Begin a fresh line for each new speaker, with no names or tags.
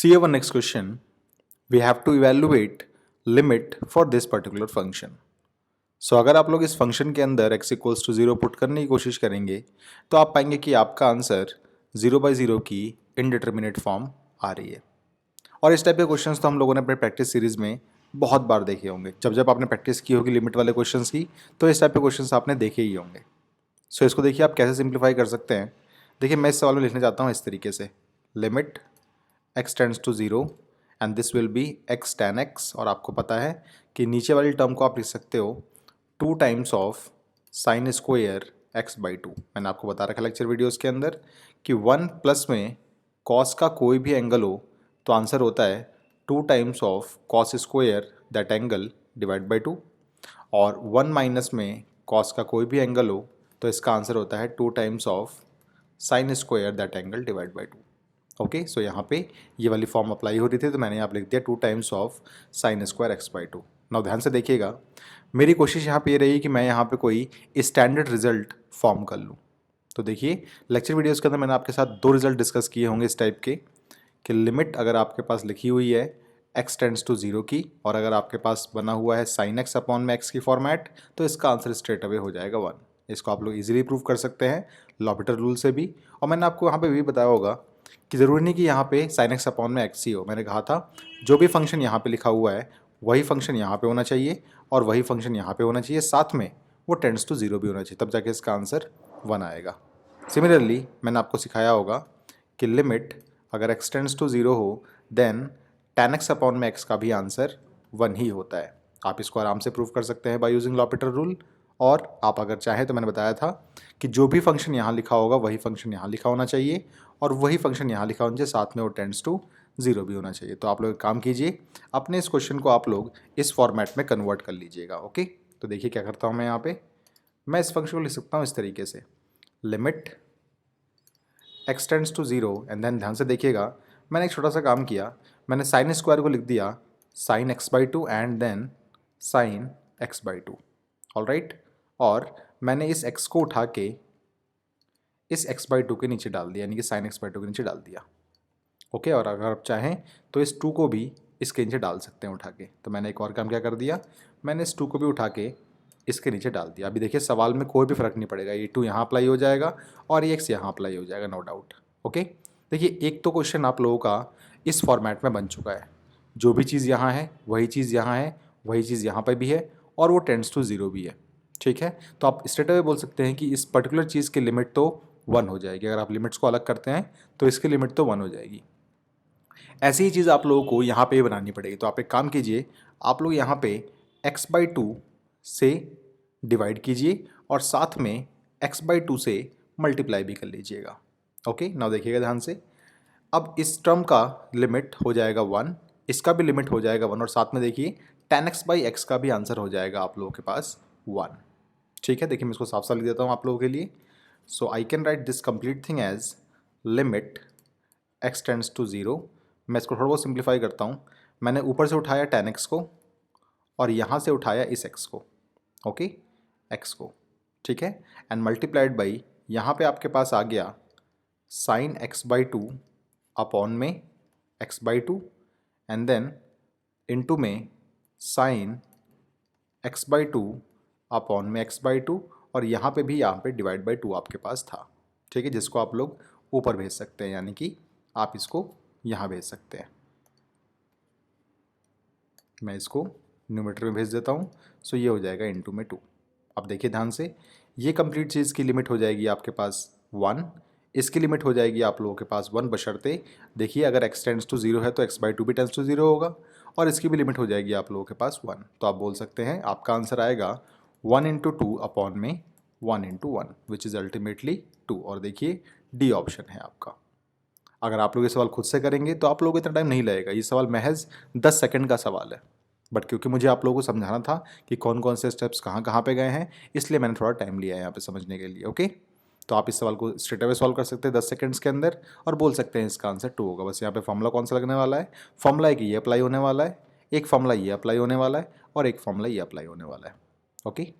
See our next question. We have to evaluate limit for this particular function. सो अगर आप लोग इस function के अंदर x इक्वल्स टू 0 पुट करने की कोशिश करेंगे तो आप पाएंगे कि आपका आंसर 0/0 की इनडिटर्मिनेट फॉर्म आ रही है। और इस टाइप के क्वेश्चंस तो हम लोगों ने अपने प्रैक्टिस सीरीज में बहुत बार देखे होंगे। जब जब आपने प्रैक्टिस की होगी लिमिट वाले क्वेश्चंस की तो इस टाइप के क्वेश्चंस आपने देखे ही होंगे। सो इसको देखिए आप कैसे सिंप्लीफाई कर सकते हैं। देखिए मैं इस सवाल में लिखने चाहता हूँ इस तरीके से, limit x tends to 0 and this will be x tan x। और आपको पता है कि नीचे वाली टर्म को आप लिख सकते हो 2 times of sine square x/2। मैंने आपको बता रखा लेक्चर वीडियोस के अंदर कि 1 प्लस में कॉस का कोई भी एंगल हो तो आंसर होता है 2 times of cos square that angle divide by 2, और 1 माइनस में कॉस का कोई भी एंगल हो तो इसका आंसर होता है 2 times of sine square that angle divide by 2। Okay, so यहाँ पे ये वाली फॉर्म अप्लाई हो रही थी तो मैंने यहाँ पे लिख दिया 2 times of sine square x/2। Now ध्यान से देखिएगा, मेरी कोशिश यहाँ पे ये रही कि मैं यहाँ पे कोई स्टैंडर्ड रिजल्ट फॉर्म कर लूँ। तो देखिए लेक्चर वीडियोस के अंदर मैंने आपके साथ 2 रिजल्ट डिस्कस किए होंगे इस टाइप के कि लिमिट अगर आपके पास लिखी हुई है x टेंड्स टू 0 की और अगर आपके पास बना हुआ है साइन x अपॉन में x की फॉर्मेट तो इसका आंसर स्ट्रेट अवे हो जाएगा 1। इसको आप लोग इजीली प्रूव कर सकते हैं लॉपिटर रूल से भी। और मैंने आपको यहाँ पे भी बताया होगा कि ज़रूरी नहीं कि यहाँ पे साइन x अपॉन में x ही हो। मैंने कहा था जो भी फंक्शन यहाँ पे लिखा हुआ है वही फंक्शन यहाँ पे होना चाहिए और वही फंक्शन यहाँ पे होना चाहिए, साथ में वो टेंड्स टू 0 भी होना चाहिए, तब जाके इसका आंसर 1 आएगा। सिमिलरली मैंने आपको सिखाया होगा कि लिमिट अगर x टेंड्स टू 0 हो देन tan x अपॉन में x का भी आंसर 1 ही होता है। आप इसको आराम से प्रूव कर सकते हैं बाय यूजिंग लॉपिटर रूल। और आप अगर चाहें तो मैंने बताया था कि जो भी फंक्शन यहाँ लिखा होगा वही फंक्शन यहाँ लिखा होना चाहिए और वही फंक्शन यहाँ लिखा होना चाहिए, साथ में वो टेंड्स टू 0 भी होना चाहिए। तो आप लोग एक काम कीजिए, अपने इस क्वेश्चन को आप लोग इस फॉर्मेट में कन्वर्ट कर लीजिएगा। ओके, तो देखिए क्या करता हूँ मैं यहाँ पे, मैं इस फंक्शन को लिख सकता हूँ इस तरीके से, limit x tends to 0 and then ध्यान से देखिएगा मैंने एक छोटा सा काम किया, मैंने साइन स्क्वायर को लिख दिया sine x/2 and then sine x/2। Alright, और मैंने इस x को उठा के इस x/2 के नीचे डाल दिया, यानी कि साइन x/2 के नीचे डाल दिया। ओके, और अगर आप चाहें तो इस 2 को भी इसके नीचे डाल सकते हैं उठा के। तो मैंने एक और काम क्या कर दिया, मैंने इस 2 को भी उठा के इसके नीचे डाल दिया। अभी देखिए सवाल में कोई भी फ़र्क नहीं पड़ेगा, ये 2 यहाँ अप्लाई हो जाएगा और ये x यहाँ अप्लाई हो जाएगा, नो डाउट। ओके, देखिए एक तो क्वेश्चन आप लोगों का इस फॉर्मेट में बन चुका है, जो भी चीज़ यहाँ है वही चीज़ यहाँ है, वही चीज़ यहाँ पर भी है और वो टेंड्स टू 0 भी है। ठीक है, तो आप स्ट्रेट अवे बोल सकते हैं कि इस पर्टिकुलर चीज़ की लिमिट तो 1 हो जाएगी। अगर आप लिमिट्स को अलग करते हैं तो इसकी लिमिट तो 1 हो जाएगी। ऐसी ही चीज़ आप लोगों को यहाँ पे बनानी पड़ेगी। तो आप एक काम कीजिए, आप लोग यहाँ पे x/2 से डिवाइड कीजिए और साथ में x/2 से मल्टीप्लाई भी कर लीजिएगा। ओके, नाउ देखिएगा ध्यान से, अब इस टर्म का लिमिट हो जाएगा 1, इसका भी लिमिट हो जाएगा 1 और साथ में देखिए tan x/x का भी आंसर हो जाएगा आप लोगों के पास 1। ठीक है, देखिए मैं इसको साफ साफ लिख देता हूँ आप लोगों के लिए। So I can write this complete thing as limit x tends to 0। मैं इसको थोड़ा बहुत सिंप्लीफाई करता हूँ, मैंने ऊपर से उठाया tan x को और यहाँ से उठाया इस x को, ओके x को, ठीक है, एंड मल्टीप्लाइड बाई यहाँ पे आपके पास आ गया साइन x/2 अपॉन में x/2 एंड देन इनटू में साइन x/2 अपॉन में x/2 और यहाँ पे भी यहाँ पे डिवाइड बाई 2 आपके पास था। ठीक है, जिसको आप लोग ऊपर भेज सकते हैं, यानी कि आप इसको यहाँ भेज सकते हैं। मैं इसको न्यूमरेटर में भेज देता हूँ, सो ये हो जाएगा इनटू में 2। अब देखिए ध्यान से, ये कंप्लीट चीज़ की लिमिट हो जाएगी आपके पास 1, इसकी लिमिट हो जाएगी आप लोगों के पास 1 बशर्ते देखिए अगर x टेंड्स टू 0 है तो x/2 भी टेंड्स टू 0 होगा और इसकी भी लिमिट हो जाएगी आप लोगों के पास 1। तो आप बोल सकते हैं आपका आंसर आएगा 1 इंटू 2 अपॉन में 1 इंटू 1 विच इज़ अल्टीमेटली 2। और देखिए डी ऑप्शन है आपका। अगर आप लोग ये सवाल खुद से करेंगे तो आप लोगों को इतना टाइम नहीं लगेगा, ये सवाल महज 10 सेकंड का सवाल है, बट क्योंकि मुझे आप लोगों को समझाना था कि कौन कौन से स्टेप्स कहाँ कहाँ पे गए हैं, इसलिए मैंने थोड़ा टाइम लिया है यहाँ पे समझने के लिए। ओके, तो आप इस सवाल को स्ट्रेट अवे सॉल्व कर सकते हैं 10 सेकंड्स के अंदर और बोल सकते हैं इसका आंसर 2 होगा। बस यहाँ पे फॉर्मूला कौन सा लगने वाला है, फॉर्मूला एक ये अप्लाई होने वाला है, एक फॉर्मूला ये अप्लाई होने वाला है और एक फॉर्मूला ये अप्लाई होने वाला है। ओके।